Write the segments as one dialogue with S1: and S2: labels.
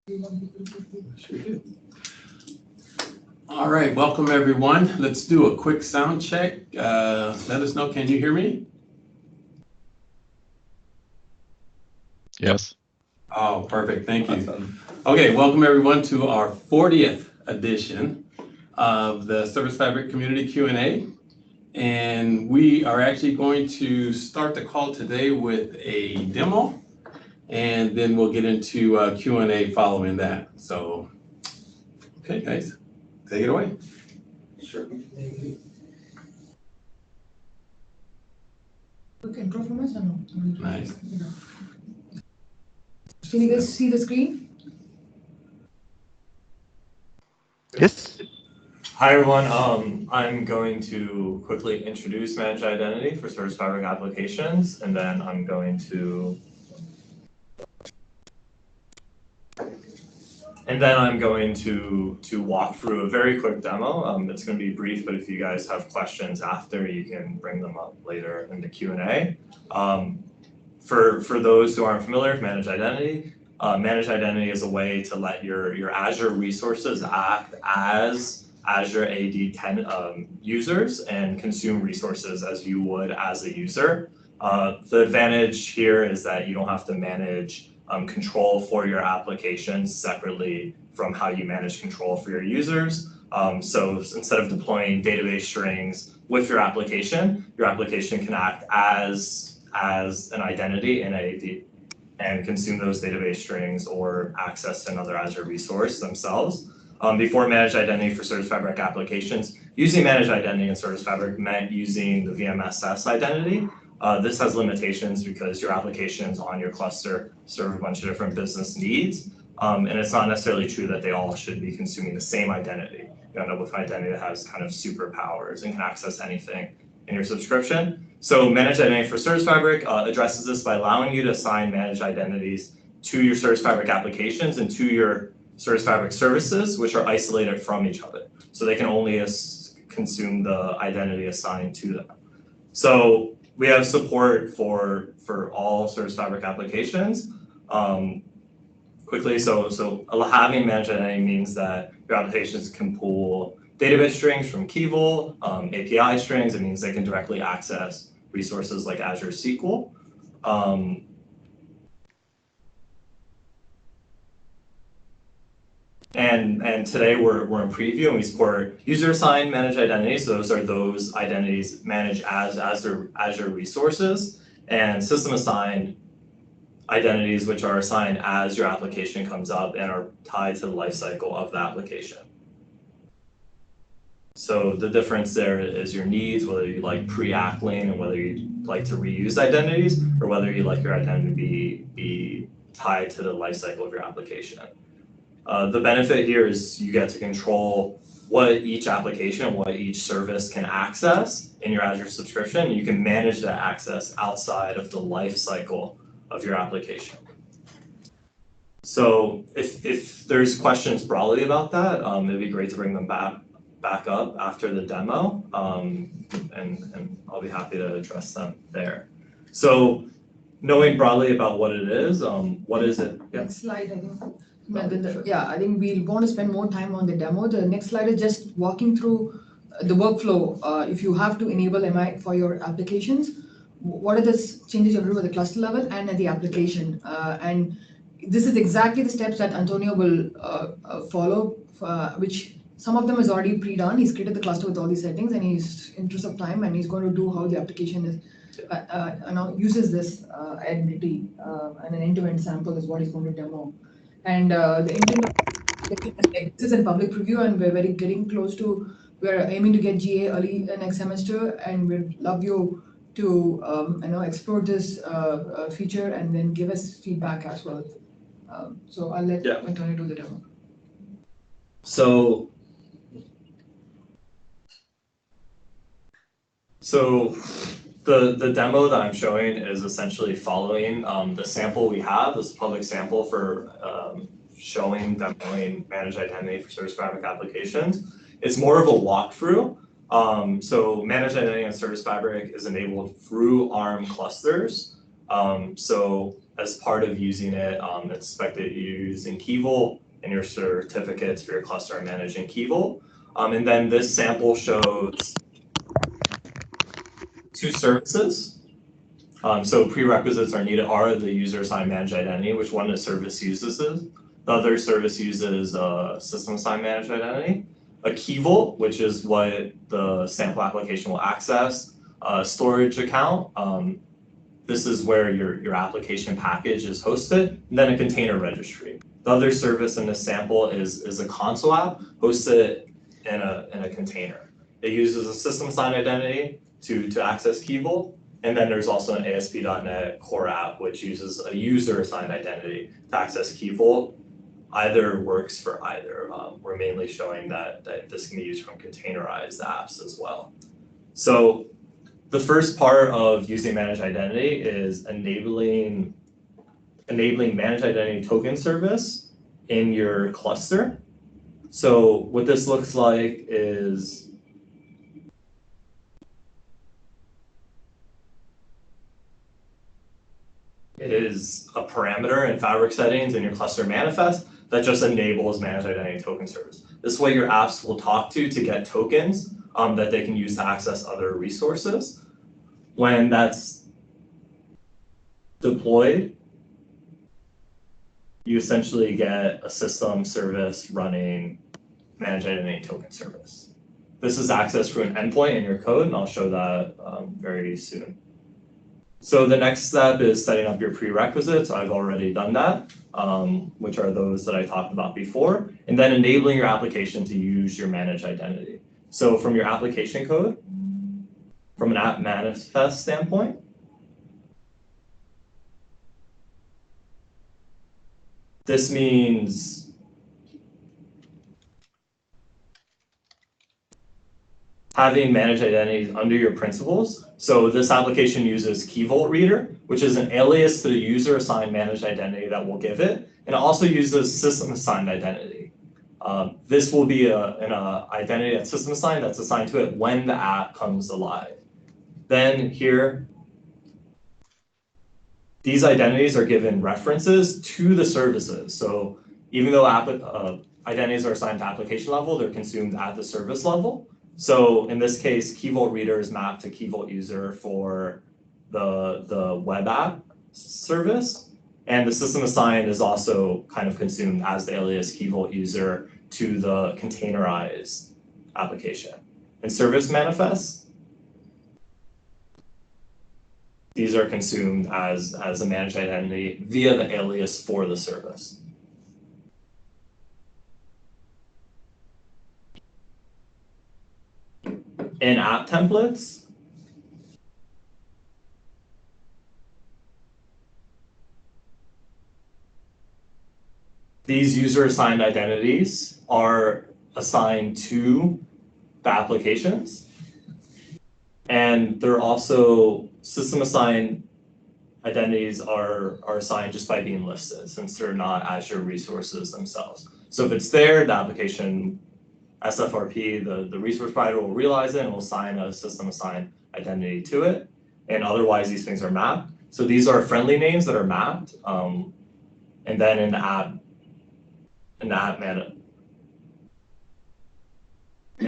S1: Sure do. All right, welcome everyone. Let's do a quick sound check. Let us know, can you hear me?
S2: Yes.
S1: Oh, perfect, thank you. Awesome. Okay, welcome everyone to our 40th edition of the Service Fabric Community Q&A. And we are actually going to start the call today with a demo, and then we'll get into Q&A following that. So, okay guys, take it away. Sure.
S3: Quick intro from us or no?
S1: Nice.
S3: Can you guys see the screen?
S2: Yes.
S4: Hi everyone, I'm going to quickly introduce Managed Identity for Service Fabric applications, and then I'm going to walk through a very quick demo. It's going to be brief, but if you guys have questions after, you can bring them up later in the Q&A. For those who aren't familiar with Managed Identity is a way to let your Azure resources act as Azure AD 10 users and consume resources as you would as a user. The advantage here is that you don't have to manage control for your applications separately from how you manage control for your users. So instead of deploying database strings with your application can act as an identity in AD and consume those database strings or access another Azure resource themselves. Before Managed Identity for Service Fabric applications, using Managed Identity in Service Fabric meant using the VMSS identity. This has limitations because your applications on your cluster serve a bunch of different business needs. And it's not necessarily true that they all should be consuming the same identity. You end up with an identity that has kind of superpowers and can access anything in your subscription. So Managed Identity for Service Fabric addresses this by allowing you to assign managed identities to your Service Fabric applications and to your Service Fabric services, which are isolated from each other. So they can only consume the identity assigned to them. So we have support for all Service Fabric applications. Quickly, so having Managed Identity means that your applications can pull database strings from Keyvault, API strings. It means they can directly access resources like Azure SQL. And today we're in preview and we support user-assigned managed identities. So those identities managed as Azure resources, and system-assigned identities, which are assigned as your application comes up and are tied to the lifecycle of the application. So the difference there is your needs, whether you like pre-ACLing and whether you like to reuse identities, or whether you like your identity to be tied to the lifecycle of your application. The benefit here is you get to control what each application, what each service can access in your Azure subscription. You can manage that access outside of the life cycle of your application. So if there's questions broadly about that, it'd be great to bring them back up after the demo, and I'll be happy to address them there. So knowing broadly about what it is, what is it?
S3: Yeah. Next slide, I think. Yeah, I think we'll want to spend more time on the demo. The next slide is just walking through the workflow. If you have to enable MI for your applications, what are the changes you have to do at the cluster level and at the application? And this is exactly the steps that Antonio will follow, which some of them is already pre-done. He's created the cluster with all these settings, and he's in interest of time, and he's going to do how the application is uses this identity, and an end-to-end sample is what he's going to demo. And the intent this is in public preview, and we're getting close to, we're aiming to get GA early next semester, and we'd love you to explore this feature and then give us feedback as well. So I'll let Antonio do the demo.
S4: So the demo that I'm showing is essentially following the sample we have, this public sample for demoing Managed Identity for Service Fabric applications. It's more of a walkthrough. So Managed Identity and Service Fabric is enabled through ARM clusters. So as part of using it, it's expected you're using Key Vault and your certificates for your cluster are managed in Key Vault. And then this sample shows two services. So prerequisites are needed are the user-assigned managed identity, which one the service uses. The other service uses system-assigned managed identity. A Key Vault, which is what the sample application will access. A storage account. This is where your application package is hosted. And then a container registry. The other service in this sample is a console app hosted in a container. It uses a system-assigned identity to access Key Vault. And then there's also an ASP.NET Core app, which uses a user-assigned identity to access Key Vault. Either works for either. We're mainly showing that this can be used from containerized apps as well. So the first part of using managed identity is enabling managed identity token service in your cluster. So what this looks like is a parameter in Fabric settings in your cluster manifest that just enables managed identity token service. This is what your apps will talk to get tokens that they can use to access other resources. When that's deployed, you essentially get a system service running managed identity token service. This is accessed through an endpoint in your code, and I'll show that very soon. So the next step is setting up your prerequisites. I've already done that, which are those that I talked about before, and then enabling your application to use your managed identity. So from your application code, from an app manifest standpoint, this means having managed identities under your principles. So this application uses Key Vault Reader, which is an alias to the user-assigned managed identity that we'll give it. And it also uses system-assigned identity. This will be an identity that's system-assigned that's assigned to it when the app comes alive. Then here, these identities are given references to the services. So even though identities are assigned to application level, they're consumed at the service level. So in this case, Key Vault Reader is mapped to Key Vault User for the web app service. And the system assigned is also kind of consumed as the alias Key Vault User to the containerized application. And service manifests, these are consumed as a managed identity via the alias for the service. In app templates, these user-assigned identities are assigned to the applications, and they're also system-assigned identities are assigned just by being listed, since they're not Azure resources themselves. So if it's there, the application SFRP, the resource provider will realize it and will assign a system-assigned identity to it, and otherwise these things are mapped. So these are friendly names that are mapped, and then in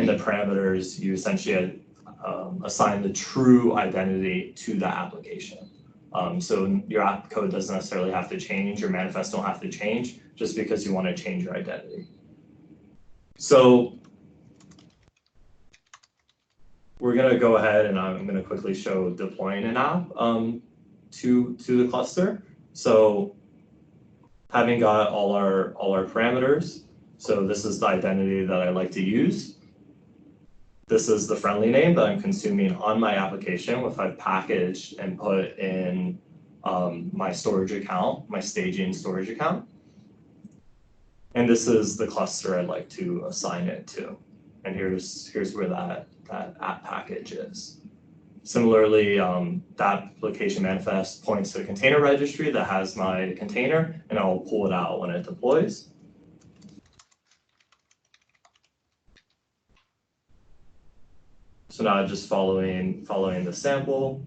S4: the parameters, you essentially assign the true identity to the application. So your app code doesn't necessarily have to change, your manifests don't have to change just because you want to change your identity. So we're going to go ahead and I'm going to quickly show deploying an app to the cluster. So having got all our parameters, so this is the identity that I like to use. This is the friendly name that I'm consuming on my application, which I've packaged and put in my storage account, my staging storage account. And this is the cluster I'd like to assign it to. And here's where that app package is. Similarly, the application manifest points to a container registry that has my container, and I'll pull it out when it deploys. So now just following the sample.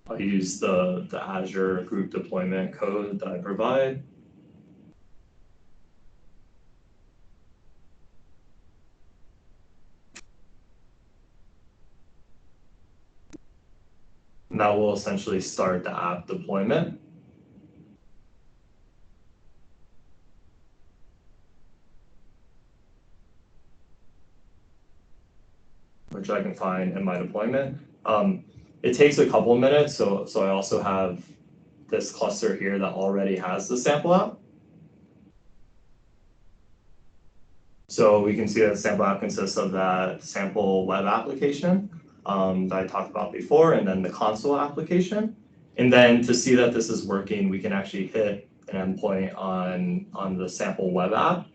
S4: I'll use the Azure group deployment code that I provide. And that will essentially start the app deployment. Which I can find in my deployment. It takes a couple of minutes, so I also have this cluster here that already has the sample app. So we can see that the sample app consists of that sample web application that I talked about before, and then the console application. And then to see that this is working, we can actually hit an endpoint on the sample web app.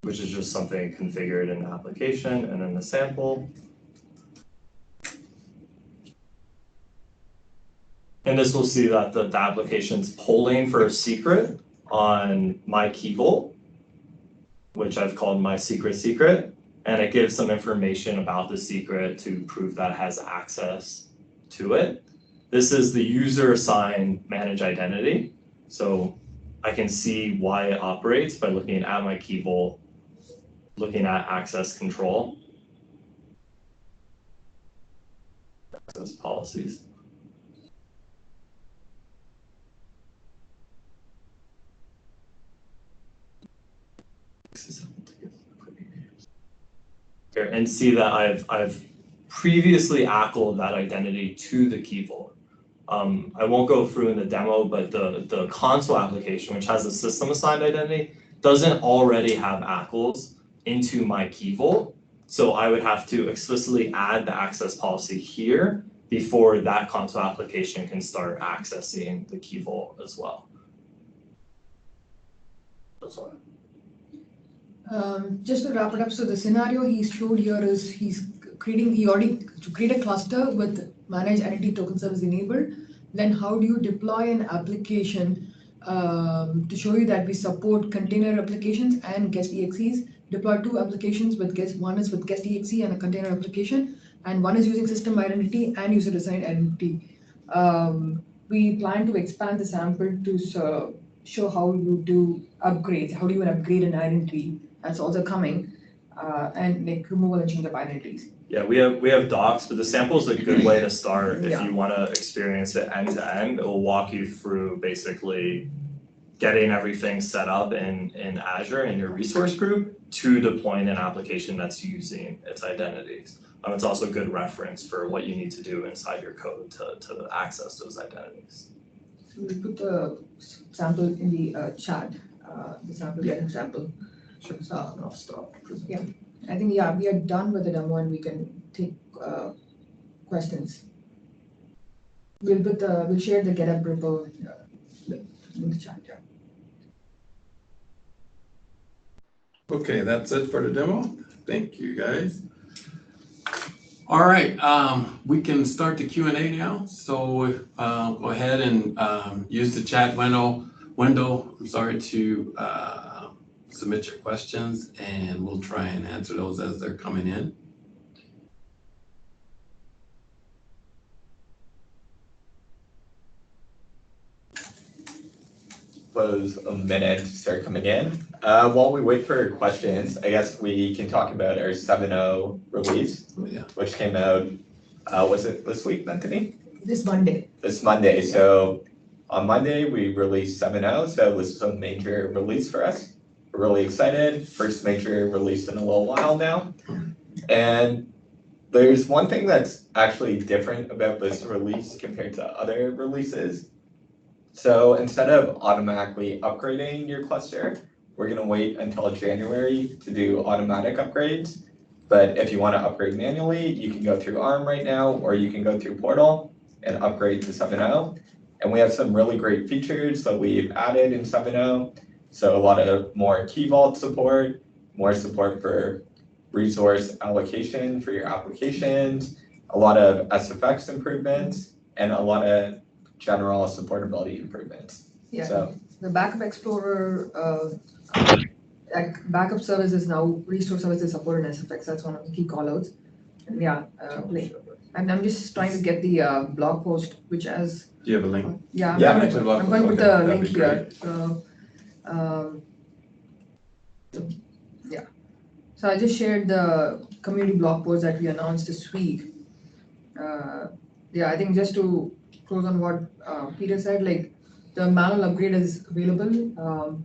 S4: Which is just something configured in the application, and then the sample. And this will see that the application's polling for a secret on my key vault, which I've called my secret, and it gives some information about the secret to prove that it has access to it. This is the user assigned manage identity. So I can see why it operates by looking at my key vault, looking at access control, access policies. Here, and see that I've previously ACLed that identity to the key vault. I won't go through in the demo, but the console application, which has a system assigned identity, doesn't already have ACLs into my key vault. So I would have to explicitly add the access policy here before that console application can start accessing the key vault as well. That's all.
S3: Just to wrap it up, so the scenario he showed here is to create a cluster with manage entity token service enabled. Then how do you deploy an application to show you that we support container applications and guest EXEs? Deploy two applications with guest, one is with guest EXE and a container application, and one is using system identity and user assigned identity. We plan to expand the sample to show how you do upgrades, how do you upgrade an identity. That's also coming, and like removal and change of identities.
S4: Yeah, we have docs, but the sample is a good way to start if you want to experience it end to end. It will walk you through basically getting everything set up in Azure in your resource group to deploying an application that's using its identities. It's also a good reference for what you need to do inside your code to access those identities.
S3: So we put the sample in the chat, the sample.
S4: Sure.
S3: So,
S4: I'll stop.
S3: Yeah, I think, we are done with the demo and we can take questions. We'll share the GitHub repo in the chat. Yeah.
S1: Okay, that's it for the demo. Thank you, guys. All right, we can start the Q&A now. So go ahead and use the chat window. To submit your questions, and we'll try and answer those as they're coming in.
S2: Suppose a minute to start coming in. While we wait for questions, I guess we can talk about our 7.0 release, which came out, was it this week, Anthony?
S3: This Monday.
S2: This Monday. So on Monday, we released 7.0, so it was a major release for us. We're really excited. First major release in a little while now. And there's one thing that's actually different about this release compared to other releases. So instead of automatically upgrading your cluster, we're going to wait until January to do automatic upgrades. But if you want to upgrade manually, you can go through ARM right now, or you can go through Portal and upgrade to 7.0. And we have some really great features that we've added in 7.0. So a lot of more key vault support, more support for resource allocation for your applications, a lot of SFX improvements, and a lot of general supportability improvements.
S3: Yeah.
S2: So
S3: The Backup Explorer, like backup service is now, restore service is supported in SFX. That's one of the key callouts. And yeah, like, and I'm just trying to get the blog post, which has,
S1: Do you have a link?
S3: yeah,
S2: Yeah,
S3: I'm
S1: actually, blog
S3: going to put
S1: post, okay,
S3: the
S1: that'd
S3: link
S1: be
S3: here. So, yeah. So I just shared the community blog post that we announced this week. Yeah, I think just to close on what Peter said, like the manual upgrade is available.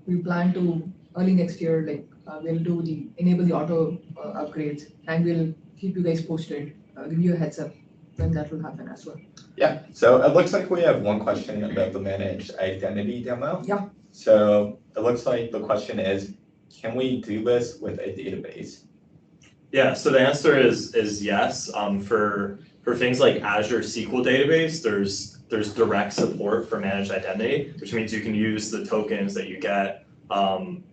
S3: We plan to early next year, like we'll enable the auto upgrades, and we'll keep you guys posted, give you a heads up when that will happen as well.
S2: Yeah, so it looks like we have one question about the managed identity demo.
S3: Yeah.
S2: So it looks like the question is, can we do this with a database?
S4: Yeah, so the answer is yes. For things like Azure SQL database, there's direct support for managed identity, which means you can use the tokens that you get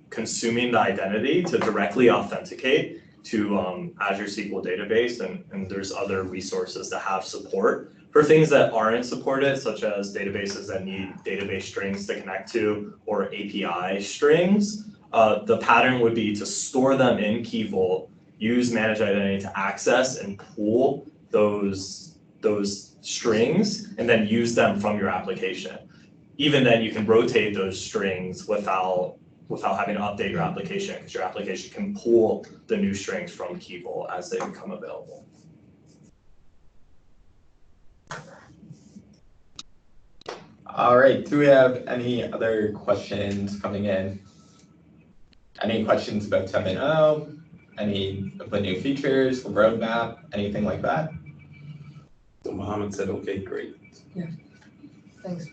S4: consuming the identity to directly authenticate to Azure SQL database, and there's other resources that have support. For things that aren't supported, such as databases that need database strings to connect to or API strings, the pattern would be to store them in Key Vault, use managed identity to access and pull those strings, and then use them from your application. Even then, you can rotate those strings without having to update your application, because your application can pull the new strings from Key Vault as they become available.
S2: All right, do we have any other questions coming in? Any questions about 7.0? Any of the new features, the roadmap, anything like that?
S1: So Mohammed said, okay, great.
S3: Yeah, thanks.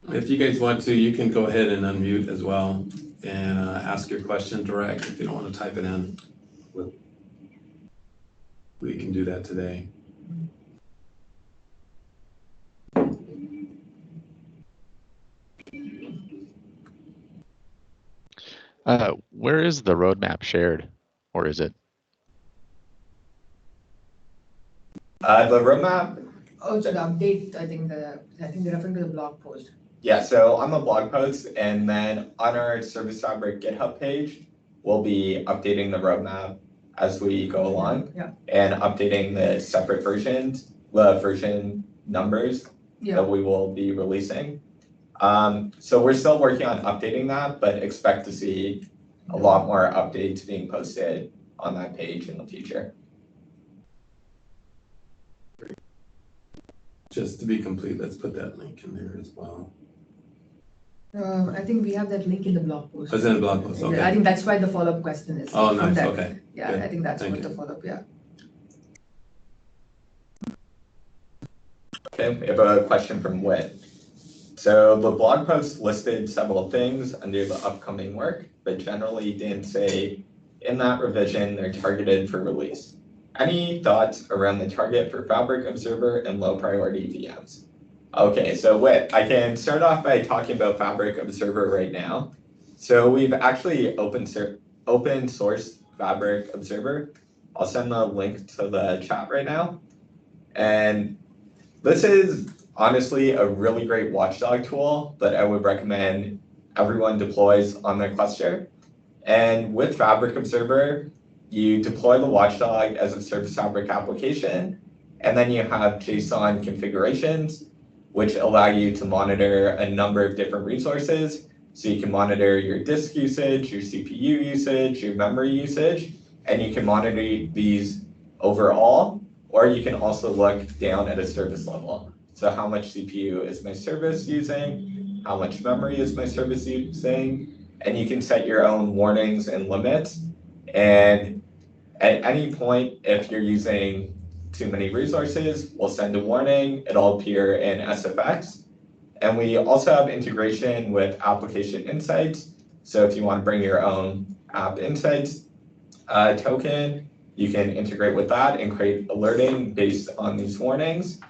S1: If you guys want to, you can go ahead and unmute as well and ask your question direct if you don't want to type it in. We can do that today.
S5: Where is the roadmap shared, or is it?
S2: The roadmap,
S3: Oh, so the update, I think they're referring to the blog post.
S2: yeah, so on the blog post and then on our Service Fabric GitHub page, we'll be updating the roadmap as we go along.
S3: Yeah.
S2: And updating the separate versions, the version numbers
S3: Yeah.
S2: that we will be releasing. So we're still working on updating that, but expect to see a lot more updates being posted on that page in the future.
S1: Just to be complete, let's put that link in there as well.
S3: I think we have that link in the blog post.
S1: Oh, it's in the blog post, okay.
S3: I think that's why the follow-up question is.
S1: Oh,
S3: from
S1: nice,
S3: that.
S1: okay.
S3: Yeah,
S1: Good.
S3: I think that's
S1: Thank
S3: what
S1: you.
S3: the follow-up, yeah.
S2: Okay, we have a question from Whit. So the blog post listed several things under the upcoming work, but generally didn't say in that revision they're targeted for release. Any thoughts around the target for Fabric Observer and low priority VMs? Okay, so Whit, I can start off by talking about Fabric Observer right now. So we've actually open sourced Fabric Observer. I'll send the link to the chat right now. And this is honestly a really great Watchdog tool that I would recommend everyone deploys on their cluster. And with Fabric Observer, you deploy the Watchdog as a Service Fabric application, and then you have JSON configurations, which allow you to monitor a number of different resources. So you can monitor your disk usage, your CPU usage, your memory usage, and you can monitor these overall, or you can also look down at a service level. So how much CPU is my service using? How much memory is my service using? And you can set your own warnings and limits. And at any point, if you're using too many resources, we'll send a warning. It'll appear in SFX. And we also have integration with application insights. So if you want to bring your own app insights token, you can integrate with that and create alerting based on these warnings.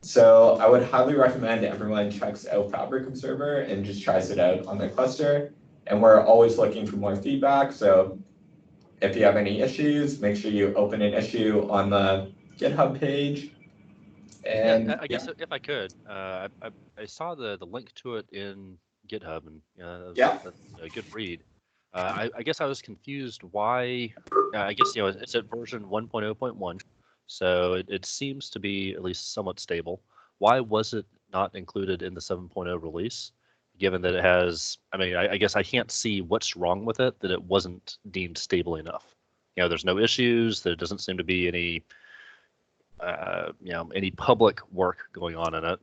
S2: So I would highly recommend everyone checks out Fabric Observer and just tries it out on their cluster. And we're always looking for more feedback. So if you have any issues, make sure you open an issue on the GitHub page. And
S5: Yeah, I guess if I could, I saw the link to it in GitHub, and
S2: Yeah.
S5: that's a good read. I guess I was confused why. I guess it's at version 1.0.1, so it seems to be at least somewhat stable. Why was it not included in the 7.0 release? Given that it has, I mean, I guess I can't see what's wrong with it that it wasn't deemed stable enough. There's no issues. There doesn't seem to be any public work going on in it.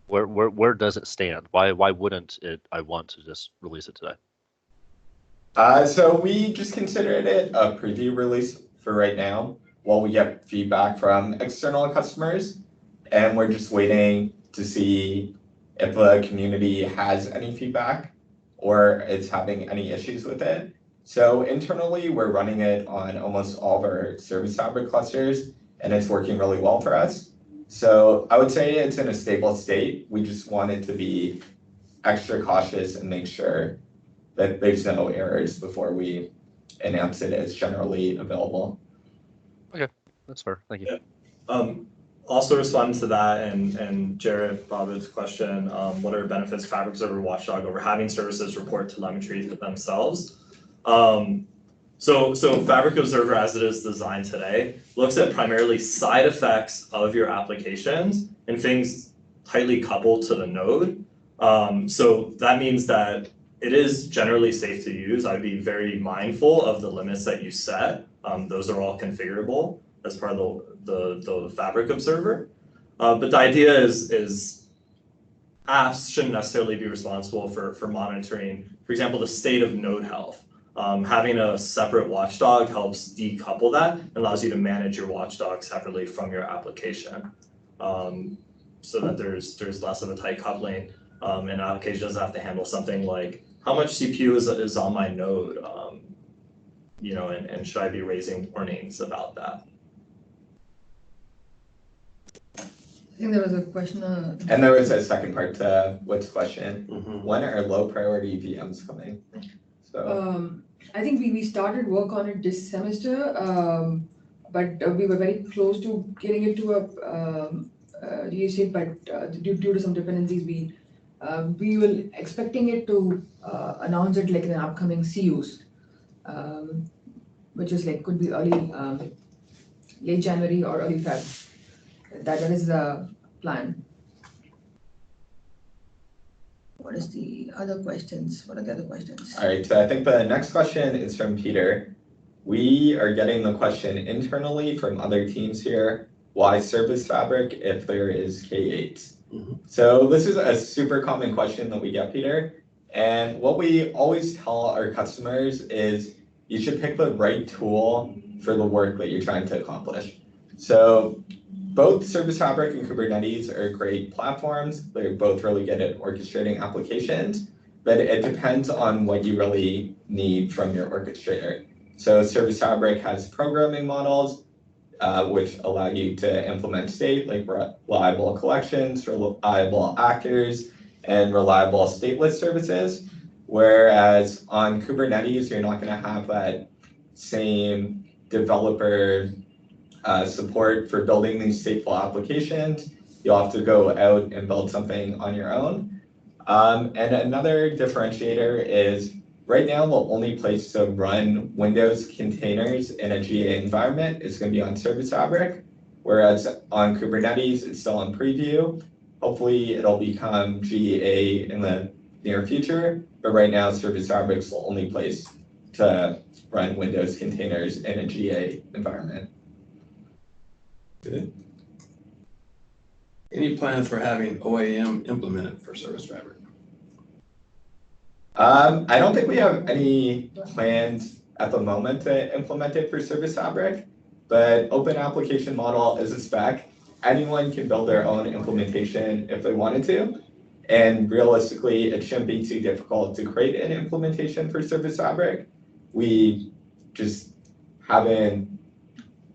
S5: Where does it stand? Why wouldn't it? I want to just release it today.
S2: So we just considered it a preview release for right now while we get feedback from external customers, and we're just waiting to see if the community has any feedback or it's having any issues with it. So internally, we're running it on almost all of our Service Fabric clusters, and it's working really well for us. So I would say it's in a stable state. We just wanted to be extra cautious and make sure that there's no errors before we announce it as generally available.
S5: Okay, that's fair. Thank you.
S4: Also responding to that and Jared Bobbitt's question, what are benefits of Fabric Observer Watchdog over having services report telemetry to themselves? So Fabric Observer, as it is designed today, looks at primarily side effects of your applications and things tightly coupled to the node. So that means that it is generally safe to use. I'd be very mindful of the limits that you set. Those are all configurable as part of the Fabric Observer. But the idea is apps shouldn't necessarily be responsible for monitoring, for example, the state of node health. Having a separate watchdog helps decouple that and allows you to manage your watchdog separately from your application, so that there's less of a tight coupling. An application doesn't have to handle something like how much CPU is on my node, and should I be raising warnings about that?
S3: I think there was a question.
S2: And there was a second part to Whit's question.
S1: Mhm.
S2: When are low priority PMs coming? So
S3: I think we started work on it this semester, but we were very close to getting it to a release date, but due to some dependencies, we will expecting it to announce it like in the upcoming CUs, which is like could be early, late January or early Feb. That is the plan. What is the other questions? What are the other questions?
S2: all right, so I think the next question is from Peter. We are getting the question internally from other teams here. Why Service Fabric if there is K8s?
S1: Mhm.
S2: So this is a super common question that we get, Peter. And what we always tell our customers is you should pick the right tool for the work that you're trying to accomplish. So both Service Fabric and Kubernetes are great platforms. They're both really good at orchestrating applications, but it depends on what you really need from your orchestrator. So Service Fabric has programming models, which allow you to implement state, like reliable collections, reliable actors, and reliable stateless services. Whereas on Kubernetes, you're not going to have that same developer support for building these stateful applications. You'll have to go out and build something on your own. And another differentiator is right now the only place to run Windows containers in a GA environment is going to be on Service Fabric, whereas on Kubernetes it's still in preview. Hopefully it'll become GA in the near future, but right now Service Fabric is the only place to run Windows containers in a GA environment.
S1: Good. Any plans for having OAM implemented for Service Fabric?
S2: I don't think we have any plans at the moment to implement it for Service Fabric, but open application model is a spec. Anyone can build their own implementation if they wanted to. And realistically, it shouldn't be too difficult to create an implementation for Service Fabric. We just haven't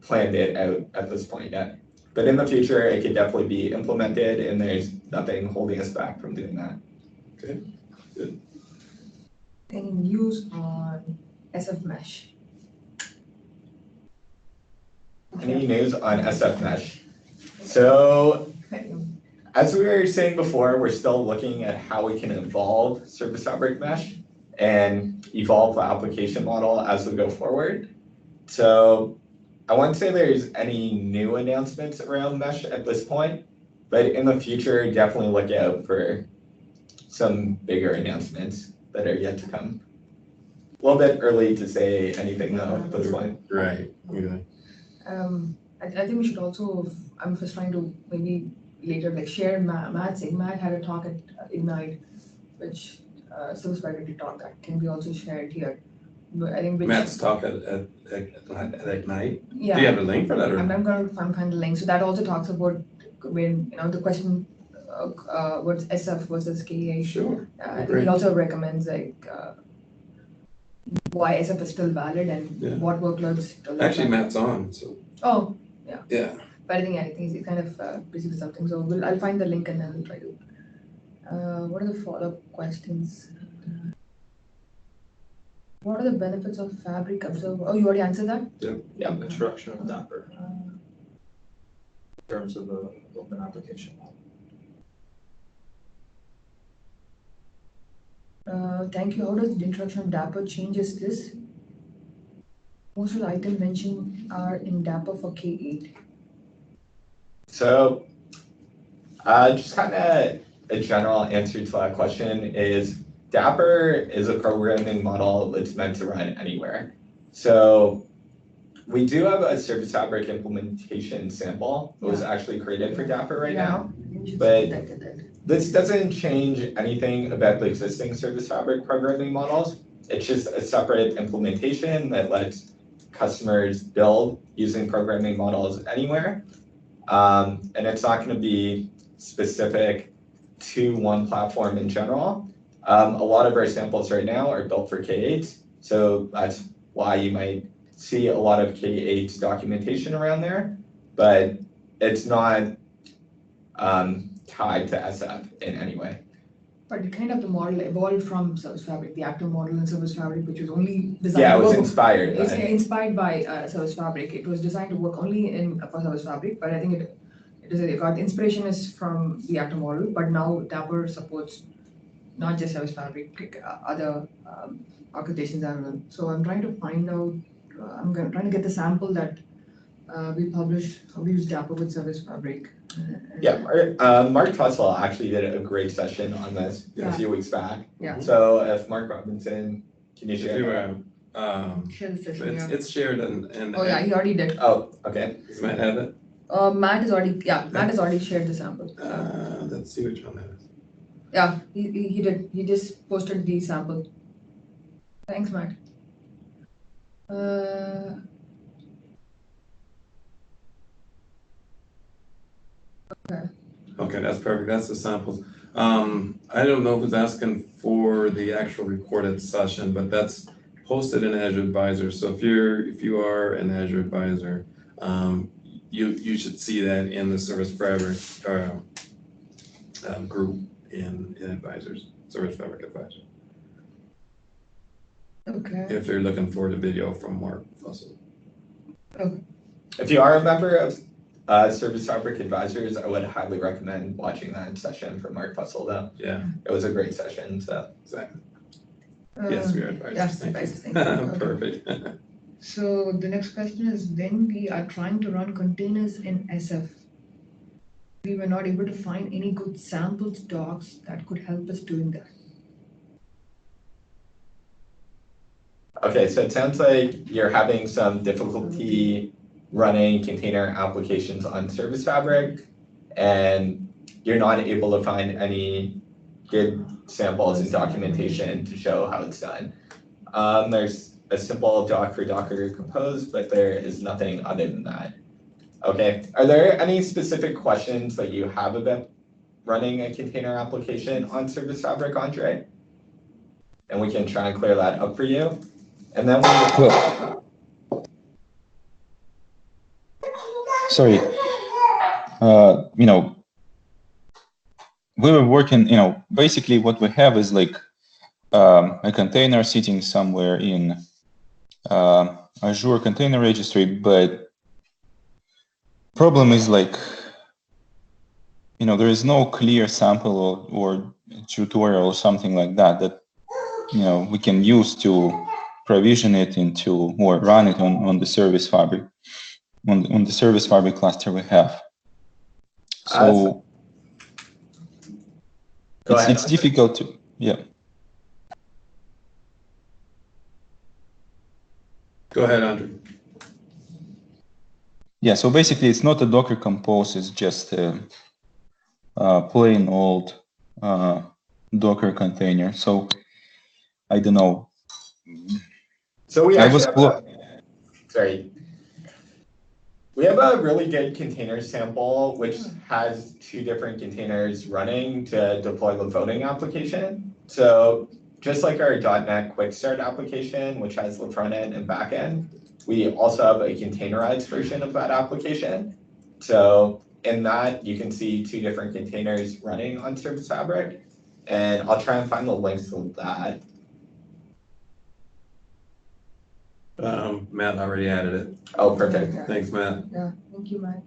S2: planned it out at this point yet. But in the future, it could definitely be implemented, and there's nothing holding us back from doing that.
S1: Okay, good.
S3: Any news on SF Mesh?
S2: Any news on SF Mesh? So as we were saying before, we're still looking at how we can evolve Service Fabric Mesh and evolve the application model as we go forward. So I wouldn't say there's any new announcements around Mesh at this point, but in the future, definitely look out for some bigger announcements that are yet to come. A little bit early to say anything though at this point.
S1: Right. Yeah.
S3: I think we should also, I'm just trying to maybe later like share Matt's. Matt had a talk at Ignite, which Service Priority talk that can be also shared here. But I think
S1: Matt's talk at Ignite.
S3: Yeah.
S1: Do you have a link for that? Or?
S3: I'm going to find the link. So that also talks about when the question what's SF versus KA.
S1: Sure.
S3: I think he also recommends like why SF is still valid and what workloads.
S1: Actually, Matt's on. So.
S3: Oh, yeah.
S1: Yeah.
S3: But I think he's kind of busy with something. So I'll find the link and then we'll try to. What are the follow-up questions? What are the benefits of Fabric Observer? Oh, you already answered that?
S4: Yeah, introduction of Dapper in terms of the open application model.
S3: Thank you. How does the introduction of Dapper changes this? Most of the items mentioned are in Dapper for K8.
S2: So just kind of a general answer to that question is Dapper is a programming model that's meant to run anywhere. So we do have a Service Fabric implementation sample that was actually created for Dapper right now. But this doesn't change anything about the existing Service Fabric programming models. It's just a separate implementation that lets customers build using programming models anywhere. And it's not going to be specific to one platform in general. A lot of our samples right now are built for K8, so that's why you might see a lot of K8 documentation around there, but it's not tied to SF in any way.
S3: But kind of the model evolved from Service Fabric, the active model in Service Fabric, which was only designed
S2: Yeah,
S3: to
S2: it was
S3: work.
S2: inspired.
S3: It's inspired by Service Fabric. It was designed to work only for Service Fabric, but I think it got inspiration is from the active model, but now Dapper supports not just Service Fabric, other architectures as well. So I'm trying to find out, trying to get the sample that we published, how we use Dapper with Service Fabric.
S2: Yeah, Mark Fussell actually did a great session on this a few weeks back.
S3: Yeah.
S2: So if Mark Robinson, can you share?
S3: Share the session,
S1: It's shared and.
S3: Oh yeah, he already did.
S2: Oh, okay.
S1: Does Matt have it?
S3: Matt has already shared the sample.
S1: Let's see which one that is.
S3: Yeah, he did. He just posted the sample. Thanks, Matt. Okay.
S1: Okay, that's perfect. That's the samples. I don't know who's asking for the actual recorded session, but that's posted in Azure Advisor. So if you are an Azure Advisor, you should see that in the Service Fabric group in Advisors, Service Fabric Advisor.
S3: Okay.
S1: If you're looking for the video from Mark Fussell.
S3: Okay.
S2: If you are a member of Service Fabric Advisors, I would highly recommend watching that session from Mark Fussell though.
S1: Yeah.
S2: It was a great session, so.
S1: Exactly. Yes, we are advisors.
S3: Yes,
S1: Thank you.
S3: advisors, thank you. Okay.
S1: Perfect.
S3: So the next question is, when we are trying to run containers in SF, we were not able to find any good samples docs that could help us doing that.
S2: Okay, so it sounds like you're having some difficulty running container applications on Service Fabric, and you're not able to find any good samples and documentation to show how it's done. There's a simple doc for Docker Compose, but there is nothing other than that. Okay, are there any specific questions that you have about running a container application on Service Fabric, Andre? And we can try and clear that up for you. And then
S6: sorry, we were working, basically what we have is like a container sitting somewhere in Azure Container Registry, but problem is like there is no clear sample or tutorial or something like that we can use to provision it into or run it on the service fabric, on the service fabric cluster we have. So it's difficult to,
S1: Go ahead, Andre.
S6: Yeah, so basically it's not a Docker Compose, it's just a plain old Docker container. So I don't know.
S2: So we actually we have a really good container sample, which has 2 different containers running to deploy the voting application. So just like our .NET Quick Start application, which has the front end and back end, we also have a containerized version of that application. So in that, you can see 2 different containers running on Service Fabric, and I'll try and find the links to that.
S1: Matt already added it.
S2: Oh, perfect.
S3: Yeah.
S1: Thanks, Matt.
S3: Yeah, thank you, Matt.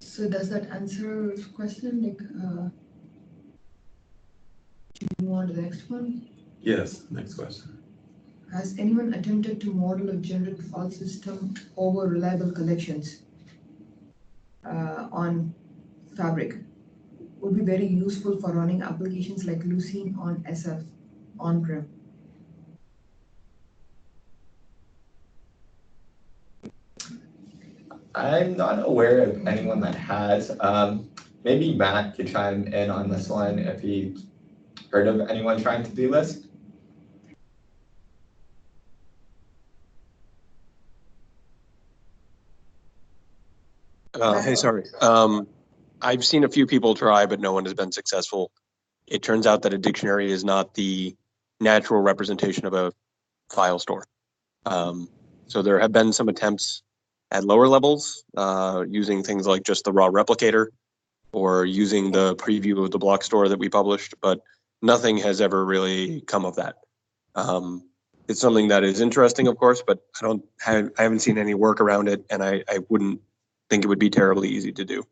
S3: So does that answer your question? Like, do you want the next one?
S1: Yes, next question.
S3: Has anyone attempted to model a generic file system over reliable collections on Fabric? Would be very useful for running applications like Lucene on SF on-prem.
S2: I'm not aware of anyone that has. Maybe Matt could chime in on this one if he heard of anyone trying to do this.
S7: Hey, sorry. I've seen a few people try, but no one has been successful. It turns out that a dictionary is not the natural representation of a file store. So there have been some attempts at lower levels using things like just the raw replicator or using the preview of the block store that we published, but nothing has ever really come of that. It's something that is interesting, of course, but I haven't seen any work around it, and I wouldn't think it would be terribly easy to do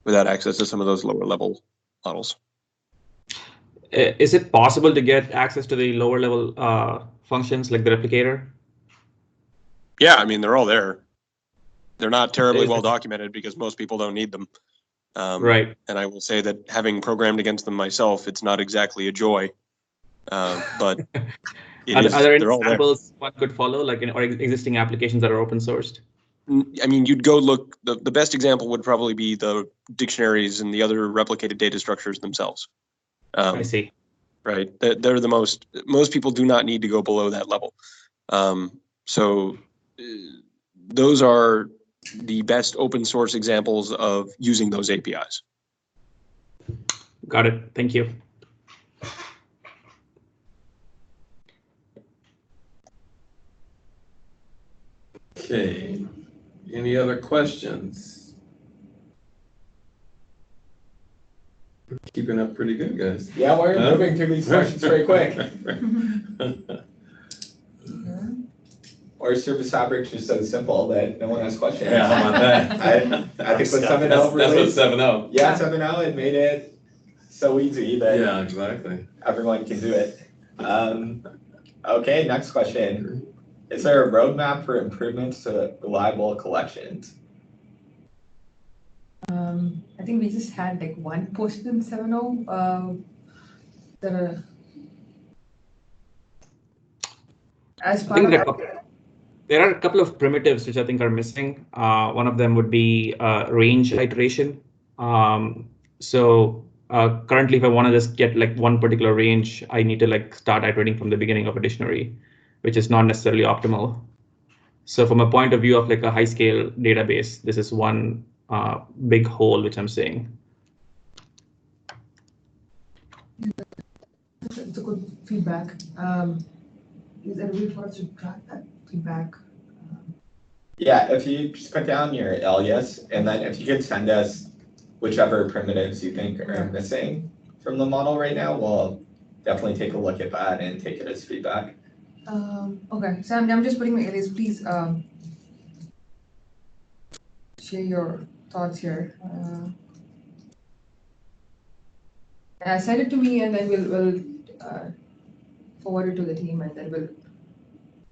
S7: without access to some of those lower level models.
S8: Is it possible to get access to the lower level functions like the replicator?
S7: Yeah, I mean, they're all there. They're not terribly well documented because most people don't need them.
S8: Right.
S7: And I will say that having programmed against them myself, it's not exactly a joy. But
S8: are there any
S7: they're all
S8: examples one could follow, like or existing applications that are open sourced?
S7: I mean, you'd go look, the best example would probably be the dictionaries and the other replicated data structures themselves.
S8: I see.
S7: Right. They're the most people do not need to go below that level. So those are the best open source examples of using those APIs.
S8: Got it. Thank you.
S1: Okay. Any other questions? We're keeping up pretty good, guys.
S2: Yeah, we're moving through these questions very quick. Or Service Fabric's just so simple that no one has questions.
S1: Yeah, how about that?
S2: I think with 7.0
S1: That's what
S2: release,
S1: 7.0.
S2: yeah, 7.0, it made it so easy that
S1: Yeah, exactly.
S2: everyone can do it. Okay, next question. Is there a roadmap for improvements to reliable collections?
S3: I think we just had like one post in 7.0 as part of
S8: there are a couple of primitives which I think are missing. One of them would be range iteration. So currently, if I want to just get like one particular range, I need to like start iterating from the beginning of a dictionary, which is not necessarily optimal. So from a point of view of like a high scale database, this is one big hole which I'm seeing.
S3: It's a good feedback. Is there a way for us to track that feedback?
S2: Yeah, if you just put down your alias, and then if you could send us whichever primitives you think are missing from the model right now, we'll definitely take a look at that and take it as feedback.
S3: Okay, so I'm just putting my alias, please. share your thoughts here. Send it to me, and then we'll forward it to the team, and then we'll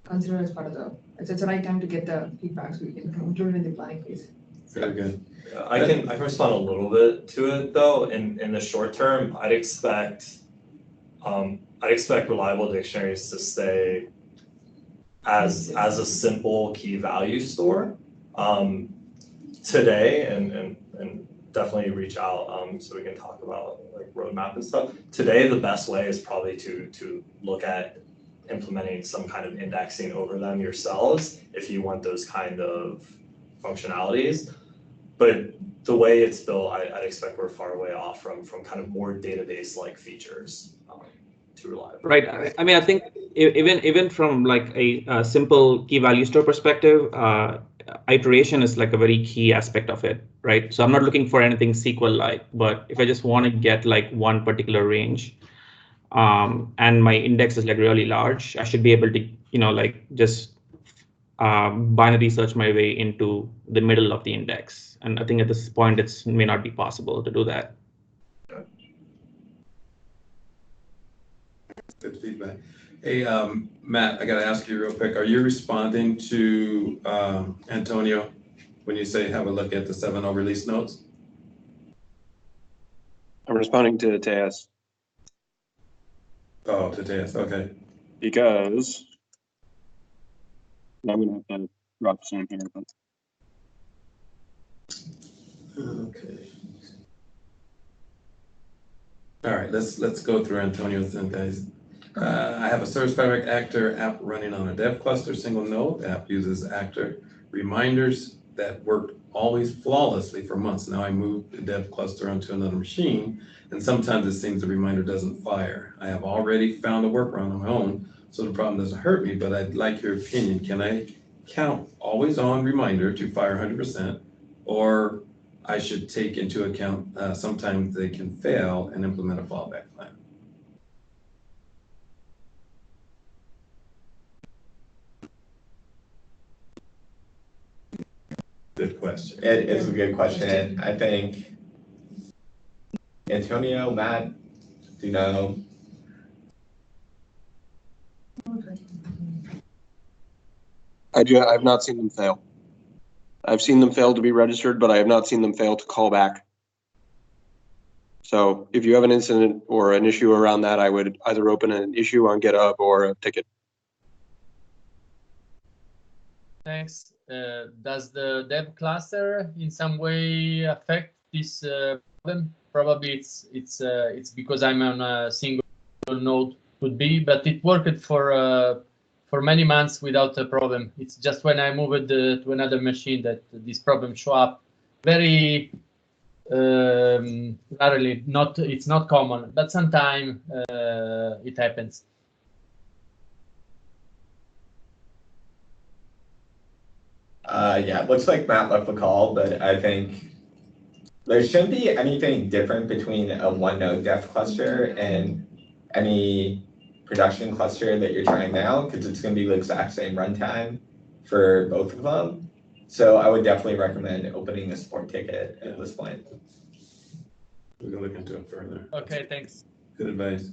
S3: consider it as part of the. It's the right time to get the feedback, so we can include it in the planning phase.
S1: Very good.
S4: I can respond a little bit to it though. In the short term, I'd expect reliable dictionaries to stay as a simple key value store today, and definitely reach out so we can talk about like roadmap and stuff. Today, the best way is probably to look at implementing some kind of indexing over them yourselves if you want those kind of functionalities. But the way it's built, I'd expect we're far away off from kind of more database-like features to reliable.
S8: Right. I mean, I think even from like a simple key value store perspective, iteration is like a very key aspect of it, right? So I'm not looking for anything SQL-like, but if I just want to get like one particular range, and my index is like really large, I should be able to, like just binary search my way into the middle of the index. And I think at this point, it may not be possible to do that.
S1: Good feedback. Hey, Matt, I got to ask you real quick. Are you responding to Antonio when you say have a look at the 7.0 release notes?
S7: I'm responding to Tejas.
S1: Oh, to Tejas, okay.
S7: Because I'm going to have to drop some here. But...
S1: Okay. All right, let's go through Antonio's then, guys. I have a Service Fabric Actor app running on a dev cluster, single node. The app uses Actor reminders that worked always flawlessly for months. Now I moved the dev cluster onto another machine, and sometimes it seems the reminder doesn't fire. I have already found a workaround on my own, so the problem doesn't hurt me, but I'd like your opinion. Can I count always on reminder to fire 100%, or I should take into account sometimes they can fail and implement a fallback plan? Good question.
S2: It is a good question. I think Antonio, Matt, do you know?
S7: I've not seen them fail. I've seen them fail to be registered, but I have not seen them fail to call back. So if you have an incident or an issue around that, I would either open an issue on GitHub or a ticket.
S9: Thanks. Does the dev cluster in some way affect this problem? Probably it's because I'm on a single node, could be, but it worked for many months without a problem. It's just when I moved to another machine that this problem show up. Very rarely, it's not common, but sometimes it happens.
S2: Yeah, it looks like Matt left the call, but I think there shouldn't be anything different between a one node dev cluster and any production cluster that you're trying now, because it's going to be the exact same runtime for both of them. So I would definitely recommend opening a support ticket at this point.
S1: We can look into it further.
S9: Okay, thanks.
S1: Good advice.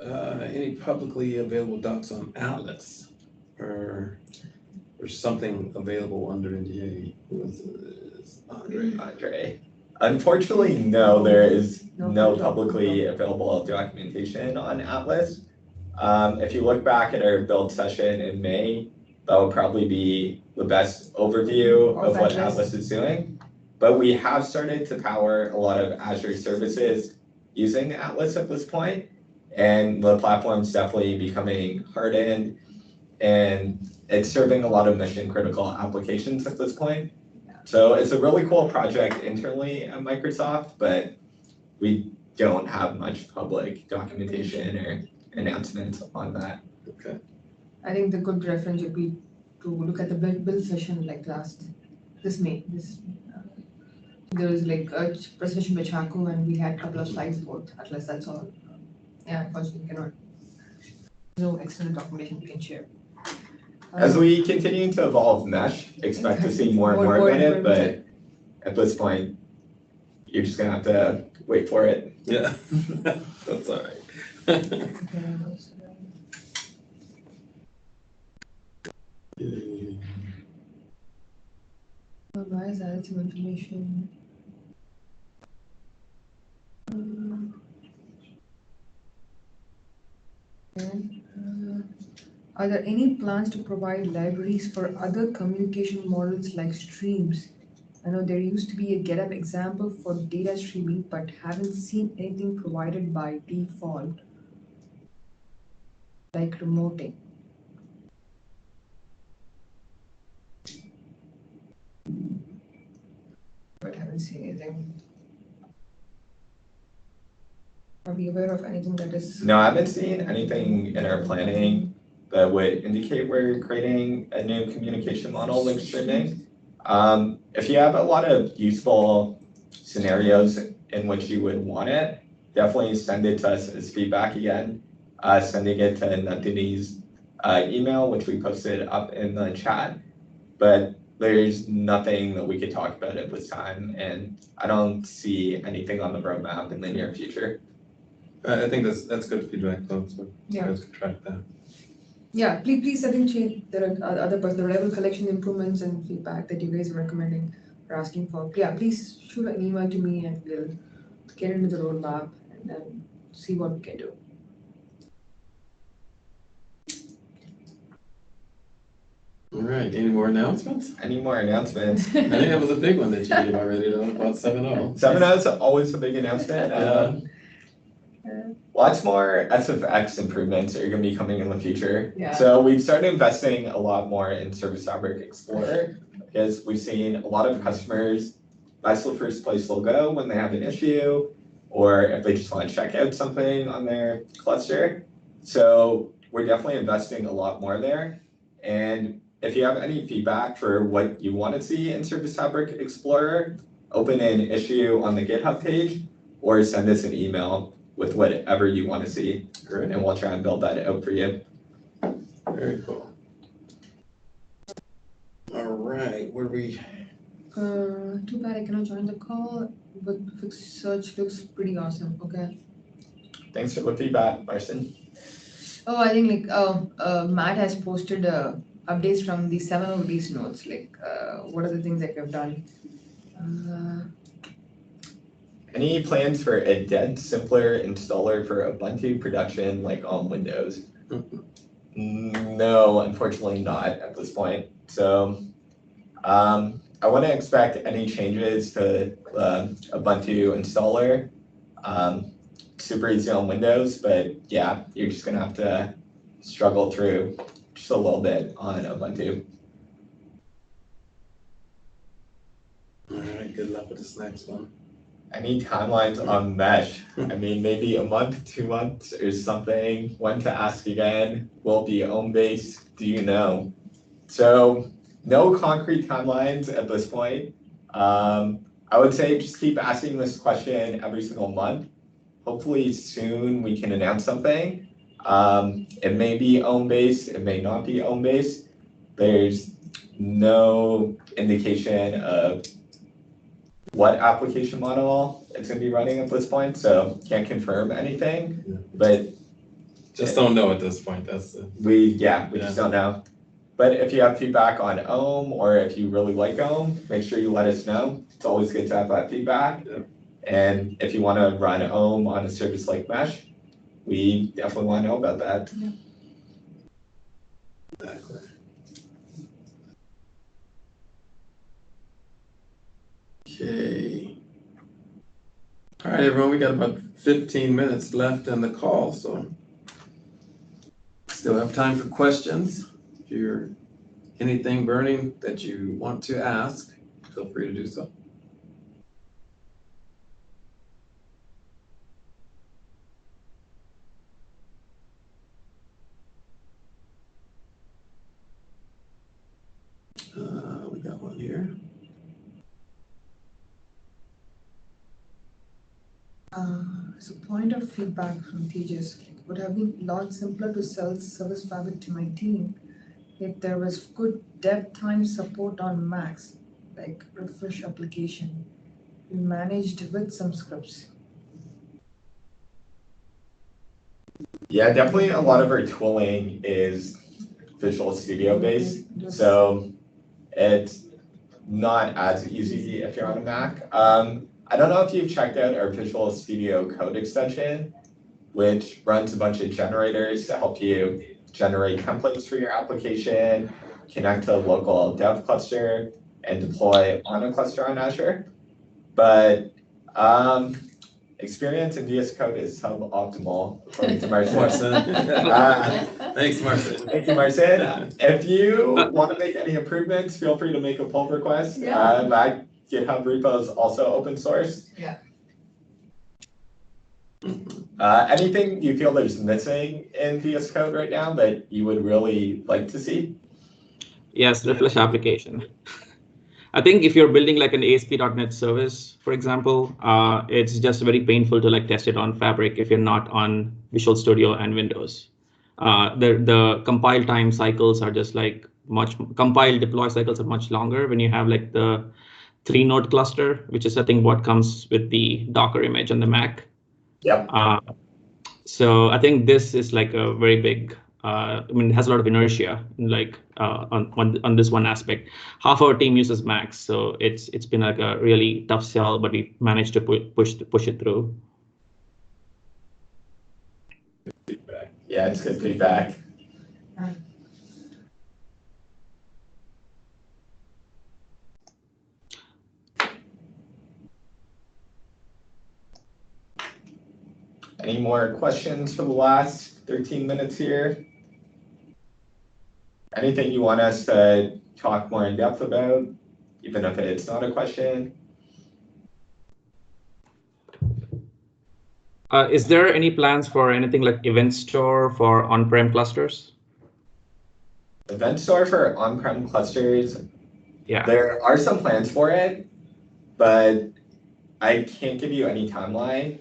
S1: Any publicly available docs on Atlas or something available under NDA? Who is this?
S2: Andre. Unfortunately, no, there is no publicly available documentation on Atlas. If you look back at our build session in May, that would probably be the best overview of what Atlas is doing. But we have started to power a lot of Azure services using Atlas at this point, and the platform's definitely becoming hardened, and it's serving a lot of mission critical applications at this point. So it's a really cool project internally at Microsoft, but we don't have much public documentation or announcements on that.
S1: Okay.
S3: I think the good reference would be to look at the build session like this May. There was like a presentation by Chaco, and we had a couple of slides about Atlas, that's all. Yeah, unfortunately, no external documentation we can share.
S2: As we continue to evolve Mesh, expect to see more and more of it, but at this point, you're just gonna have to wait for it.
S1: Yeah, that's all right.
S3: Why is that some information? Are there any plans to provide libraries for other communication models like streams? I know there used to be a GitHub example for data streaming, but haven't seen anything provided by default, like remoting. But haven't seen anything. Are we aware of anything that is?
S2: No, I haven't seen anything in our planning that would indicate we're creating a new communication model like streaming. If you have a lot of useful scenarios in which you would want it, definitely send it to us as feedback again. Sending it to Nandini's email, which we posted up in the chat. But there's nothing that we could talk about at this time, and I don't see anything on the roadmap in the near future.
S1: I think that's good feedback though, so you
S3: Yeah.
S1: guys can track that.
S3: Yeah, please, I think there are other personal level collection improvements and feedback that you guys are recommending or asking for. Yeah, please shoot an email to me and we'll get into the roadmap and then see what we can do.
S1: All right, any more announcements?
S2: Any more announcements?
S1: I think that was a big one that you did already though, about 7.0.
S2: 7.0 is always a big announcement. Lots more SFX improvements are going to be coming in the future.
S3: Yeah.
S2: So we've started investing a lot more in Service Fabric Explorer because we've seen a lot of customers, that's the first place they'll go when they have an issue or if they just want to check out something on their cluster. So we're definitely investing a lot more there. And if you have any feedback for what you want to see in Service Fabric Explorer, open an issue on the GitHub page or send us an email with whatever you want to see.
S1: Great.
S2: And we'll try and build that out for you.
S1: Very cool. All right, where we?
S3: Too bad I cannot join the call, but fixed search looks pretty awesome. Okay.
S2: Thanks for the feedback, Marcin.
S3: Oh, I think Matt has posted updates from the 7.0 release notes. What are the things that we've done?
S2: Any plans for a dead simpler installer for Ubuntu production like on Windows? No, unfortunately not at this point. So I want to expect any changes to Ubuntu installer. Super easy on Windows, but yeah, you're just gonna have to struggle through just a little bit on Ubuntu.
S1: All right, good luck with this next one.
S2: Any timelines on Mesh? I mean, maybe a month, 2 months or something. When to ask again? Will it be home-based? Do you know? So no concrete timelines at this point. I would say just keep asking this question every single month. Hopefully soon we can announce something. It may be home-based, it may not be home-based. There's no indication of what application model it's going to be running at this point, so can't confirm anything, but
S1: just don't know at this point. That's the...
S2: we just don't know. But if you have feedback on Ohm or if you really like Ohm, make sure you let us know. It's always good to have that feedback.
S1: Yeah.
S2: And if you want to run Ohm on a service like Mesh, we definitely want to know about that.
S3: Yeah.
S1: Exactly. Okay. All right, everyone, we got about 15 minutes left in the call, so still have time for questions. If you're anything burning that you want to ask, feel free to do so. We got one here.
S3: As a point of feedback from Tejas, would have been a lot simpler to sell Service Fabric to my team If there was good dev time support on Macs, like refresh application, we managed with some scripts.
S2: Yeah, definitely a lot of our tooling is Visual Studio based, so it's not as easy if you're on a Mac. I don't know if you've checked out our Visual Studio Code extension, which runs a bunch of generators to help you generate templates for your application, connect to a local dev cluster, and deploy on a cluster on Azure. But experience in VS Code is suboptimal, according to Marcin.
S1: Thanks, Marcin.
S2: Thank you, Marcin. If you want to make any improvements, feel free to make a pull request.
S3: Yeah.
S2: My GitHub repo is also open source.
S3: Yeah.
S2: Anything you feel there's missing in VS Code right now that you would really like to see?
S8: Yes, refresh application. I think if you're building like an ASP.NET service, for example, it's just very painful to like test it on Fabric if you're not on Visual Studio and Windows. The compile time cycles are just like compile deploy cycles are much longer when you have like the 3-node cluster, which is I think what comes with the Docker image on the Mac.
S2: Yep.
S8: So I think this is like a very big. I mean, it has a lot of inertia, like on this one aspect. Half our team uses Macs, so it's been like a really tough sell, but we managed to push it through.
S2: Yeah, it's good feedback. Any more questions for the last 13 minutes here? Anything you want us to talk more in depth about, even if it's not a question?
S8: Is there any plans for anything like Event Store for on-prem clusters?
S2: Event Store for on-prem clusters,
S8: Yeah.
S2: there are some plans for it, but I can't give you any timeline,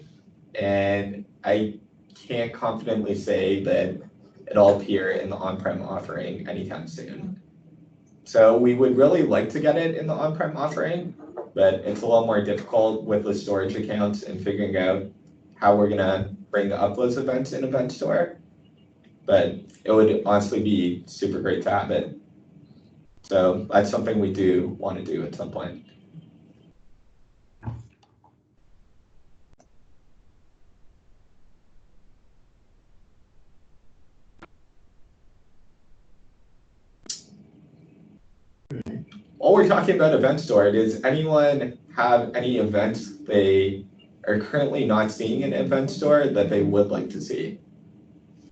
S2: and I can't confidently say that it'll appear in the on-prem offering anytime soon. So we would really like to get it in the on-prem offering, but it's a little more difficult with the storage accounts and figuring out how we're gonna bring up those events in Event Store. But it would honestly be super great to have it. So that's something we do want to do at some point. While we're talking about Event Store, does anyone have any events they are currently not seeing in Event Store that they would like to see?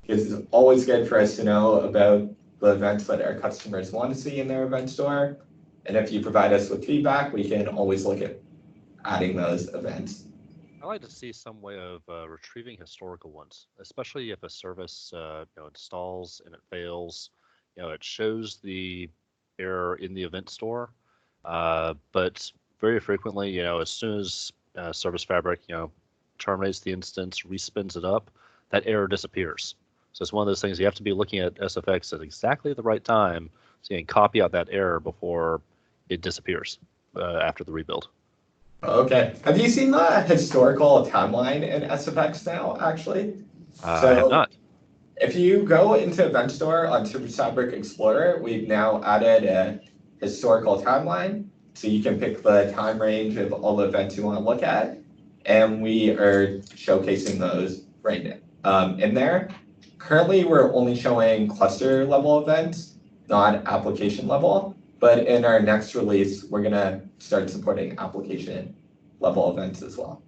S2: Because it's always good for us to know about the events that our customers want to see in their Event Store. And if you provide us with feedback, we can always look at adding those events.
S5: I like to see some way of retrieving historical ones, especially if a service installs and it fails. It shows the error in the event store, but very frequently, as soon as Service Fabric, terminates the instance, respins it up, that error disappears. So it's one of those things you have to be looking at SFX at exactly the right time, so you can copy out that error before it disappears after the rebuild.
S2: Okay. Have you seen the historical timeline in SFX now, actually?
S5: I have not.
S2: If you go into Event Store on Service Fabric Explorer, we've now added a historical timeline. So you can pick the time range of all the events you want to look at. And we are showcasing those right in there. Currently, we're only showing cluster level events, not application level. But in our next release, we're going to start supporting application level events as well.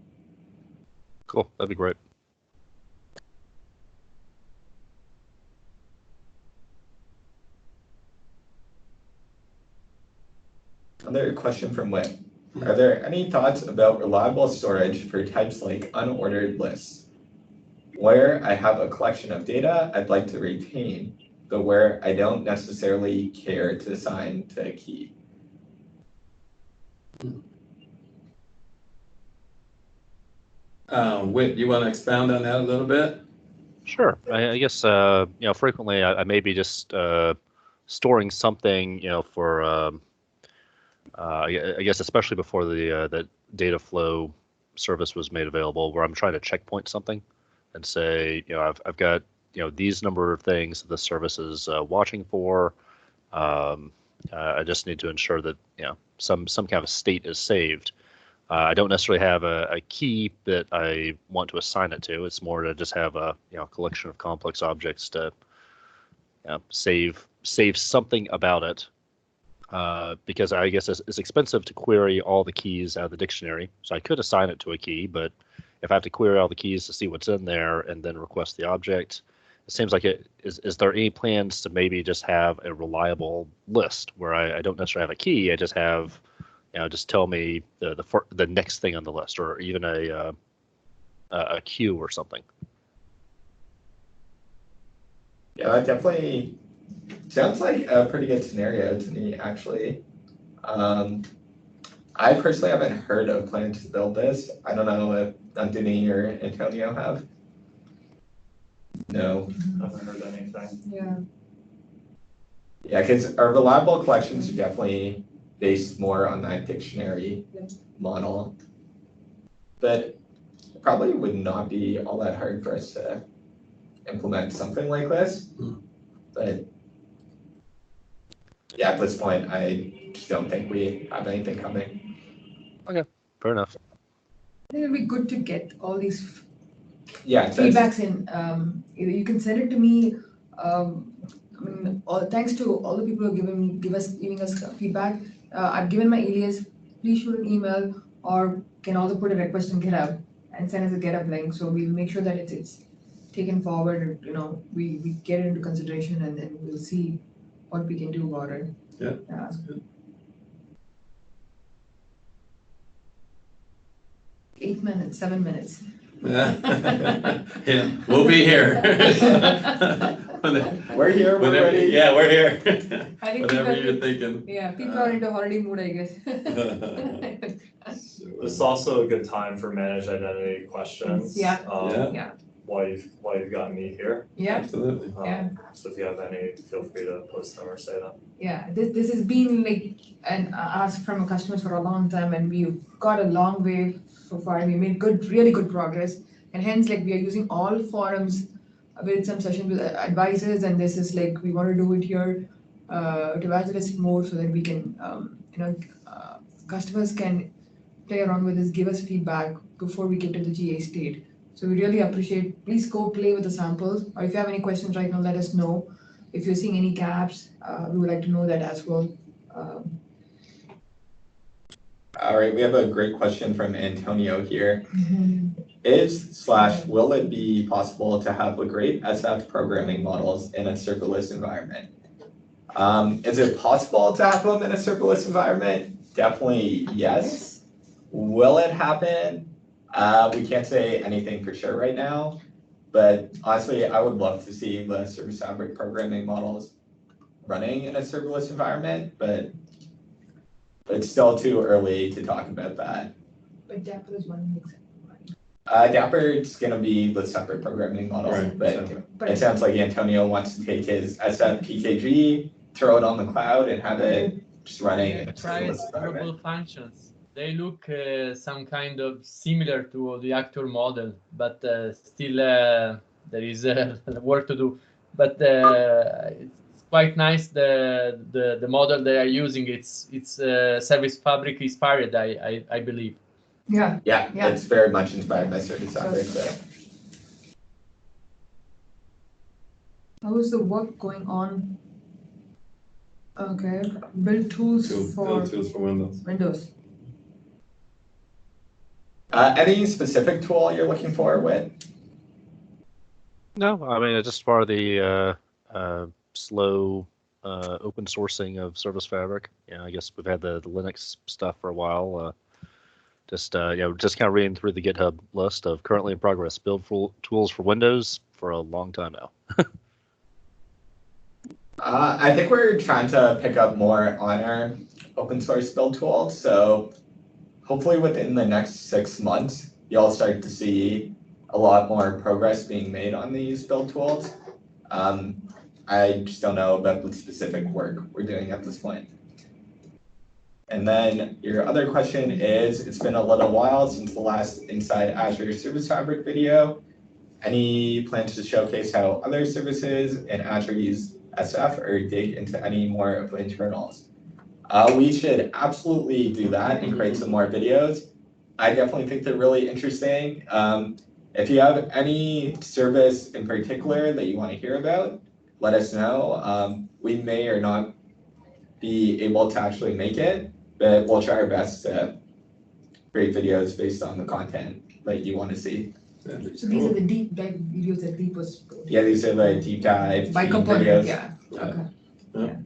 S5: Cool. That'd be great.
S2: Another question from Whit. Are there any thoughts about reliable storage for types like unordered lists? Where I have a collection of data I'd like to retain, but where I don't necessarily care to assign to a key.
S1: Whit, you want to expound on that a little bit?
S5: Sure. I guess frequently I maybe just storing something, for I guess especially before the data flow service was made available, where I'm trying to checkpoint something and say, I've got these number of things that the service is watching for. I just need to ensure that some kind of state is saved. I don't necessarily have a key that I want to assign it to. It's more to just have a collection of complex objects to save something about it. Because I guess it's expensive to query all the keys out of the dictionary. So I could assign it to a key, but if I have to query all the keys to see what's in there and then request the object, it seems like is there any plans to maybe just have a reliable list where I don't necessarily have a key, I just have, just tell me the next thing on the list, or even a queue or something.
S2: Yeah, that definitely sounds like a pretty good scenario to me, actually. I personally haven't heard of plans to build this. I don't know if Anthony or Antonio have. No.
S4: I haven't heard anything.
S3: Yeah.
S2: Yeah, because our reliable collections are definitely based more on that dictionary model. But it probably would not be all that hard for us to implement something like this. But yeah, at this point, I just don't think we have anything coming.
S5: Okay, fair enough.
S3: I think it'll be good to get all these
S2: feedbacks
S3: in. You can send it to me. Thanks to all the people who are giving us feedback. I've given my alias. Please shoot an email, or can also put a request in GitHub and send us a GitHub link. So we'll make sure that it's taken forward. We get it into consideration, and then we'll see what we can do about it.
S1: Yeah.
S3: Yeah. 8 minutes, 7 minutes.
S1: Yeah, we'll be here.
S2: We're here, we're ready.
S1: Yeah, we're here.
S3: I think
S1: Whatever
S3: people-
S1: you're thinking.
S3: Yeah, people are in a holiday mood, I guess.
S4: This is also a good time for managed identity questions.
S3: Yeah.
S1: Yeah.
S4: While you've got me here.
S3: Yeah,
S1: Absolutely.
S3: Yeah.
S4: So if you have any, feel free to post them or say them.
S3: yeah. This has been like an ask from our customers for a long time, and we've got a long way so far. We made really good progress, and hence we are using all forums with some sessions with advisors, and this is we want to do it here to address more so that we can customers can play around with this, give us feedback before we get to the GA state. So we really appreciate. Please go play with the samples, or if you have any questions right now, let us know. If you're seeing any gaps, we would like to know that as well.
S2: All right, we have a great question from Antonio here. Will it be possible to have great SF programming models in a serverless environment? Is it possible to have them in a serverless environment? Definitely yes. Will it happen? We can't say anything for sure right now, but honestly, I would love to see the Service Fabric programming models running in a serverless environment, but it's still too early to talk about that.
S3: But Dapper is one example.
S2: Dapper is going to be the separate programming model,
S1: Right.
S2: but it sounds like Antonio wants to take his SF PKG, throw it on the cloud, and have it just running in a
S9: Private
S2: serverless environment.
S9: global functions. They look some kind of similar to the actual model, but still there is work to do. But it's quite nice the model they are using. It's Service Fabric inspired, I believe.
S3: Yeah.
S2: Yeah, it's very much inspired by Service Fabric. So.
S3: How is the work going on? Okay, build tools for Windows.
S2: Any specific tool you're looking for, Whit?
S5: No, I mean, it's just part of the slow open sourcing of Service Fabric. I guess we've had the Linux stuff for a while. Just kind of reading through the GitHub list of currently in progress build tools for Windows for a long time now.
S2: I think we're trying to pick up more on our open source build tools. So hopefully within the next 6 months, you'll start to see a lot more progress being made on these build tools. I just don't know about the specific work we're doing at this point. And then your other question is, it's been a little while since the last Inside Azure Service Fabric video. Any plans to showcase how other services in Azure use SF or dig into any more of the internals? We should absolutely do that and create some more videos. I definitely think they're really interesting. If you have any service in particular that you want to hear about, let us know. We may or not be able to actually make it, but we'll try our best to create videos based on the content that you want to see.
S3: So these are the deep dive videos that Deep was.
S2: Yeah, these are the deep dive
S3: By
S2: deep
S3: component,
S2: videos.
S3: yeah, okay.
S1: Yeah.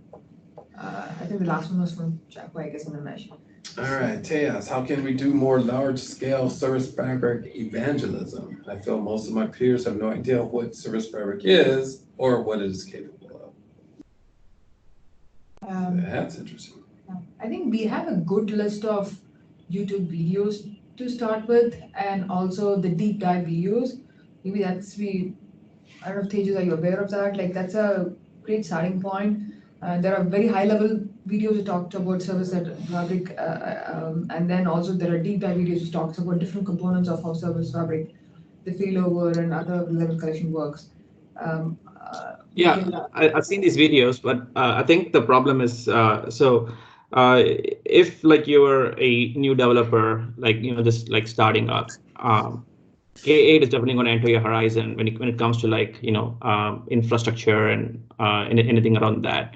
S3: I think the last one was from Jaco, I guess, in the mesh.
S1: All right, Tejas, how can we do more large-scale service fabric evangelism? I feel most of my peers have no idea what service fabric is or what it is capable of. That's interesting.
S3: I think we have a good list of YouTube videos to start with, and also the deep dive videos. Maybe I don't know if Tejas, are you aware of that? Like, that's a great starting point. There are very high level videos that talked about service fabric, and then also there are deep dive videos which talks about different components of how service fabric, the failover and other level collection works.
S8: I've seen these videos, but I think the problem is if like you're a new developer, like just like starting up, K8 is definitely going to enter your horizon when it comes to like infrastructure and anything around that.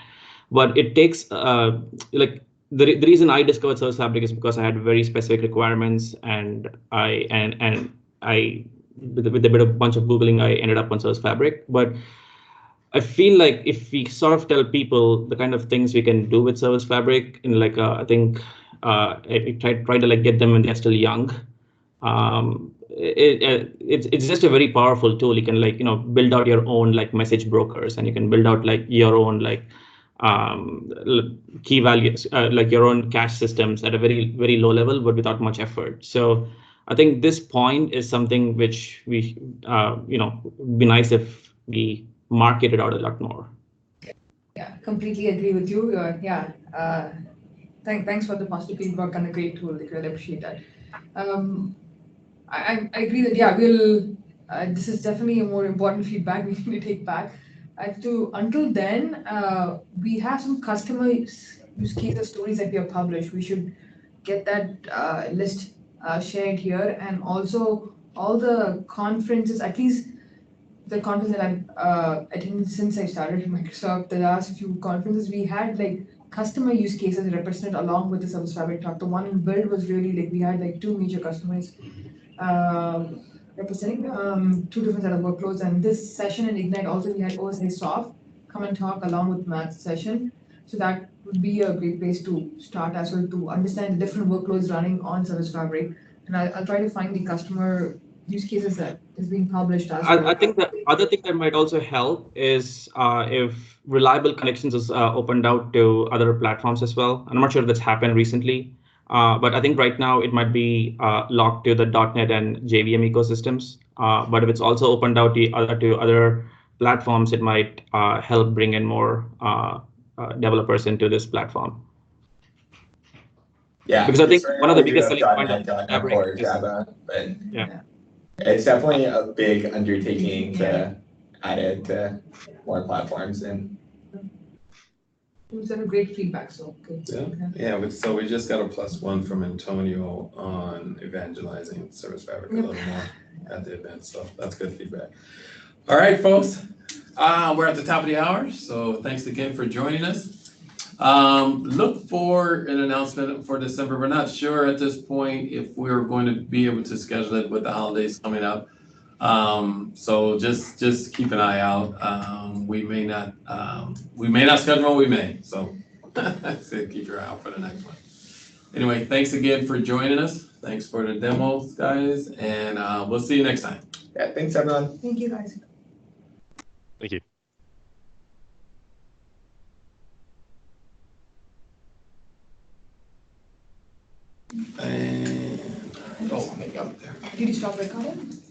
S8: But it takes like the reason I discovered Service Fabric is because I had very specific requirements, and I with a bit of bunch of Googling, I ended up on Service Fabric. But I feel like if we sort of tell people the kind of things we can do with Service Fabric, in like I think I try to like get them when they're still young. It's just a very powerful tool. You can like build out your own like message brokers, and you can build out like your own like key values, like your own cache systems at a very low level, but without much effort. So I think this point is something which we would be nice if we market it out a lot more.
S3: Yeah, completely agree with you. Thanks for the positive feedback and a great tool. I really appreciate that. I agree that we'll. This is definitely a more important feedback we need to take back. Until then, we have some customer use cases stories that we have published. We should get that list shared here, and also all the conferences, at least the conference that I've attended since I started in Microsoft. The last few conferences we had like customer use cases represented along with the Service Fabric talk. The one in Build was really like we had like two major customers representing two different set of workloads. And this session in Ignite also we had OSI Soft come and talk along with Matt's session. So that would be a great place to start as well, to understand the different workloads running on Service Fabric. And I'll try to find the customer use cases that is being published as well.
S8: I think the other thing that might also help is if reliable connections is opened out to other platforms as well. I'm not sure if that's happened recently, but I think right now it might be locked to the .NET and JVM ecosystems. But if it's also opened out to other platforms, it might help bring in more developers into this platform.
S2: Yeah,
S8: because I think one of the biggest selling
S2: points
S8: points of
S2: Fabric or Java, but
S8: yeah.
S2: It's definitely a big undertaking to add it to more platforms. And
S3: it was a great feedback, so good.
S1: So we just got a +1 from Antonio on evangelizing Service Fabric a little more at the event, so that's good feedback. All right, folks, we're at the top of the hour, so thanks again for joining us. Look for an announcement for December. We're not sure at this point if we're going to be able to schedule it with the holidays coming up. So just keep an eye out. We may not schedule, we may. So keep your eye out for the next one. Anyway, thanks again for joining us. Thanks for the demos, guys, and we'll see you next time.
S2: Yeah, thanks everyone.
S3: Thank you, guys.
S5: Thank you.
S1: And maybe up there.
S3: Did you stop recording?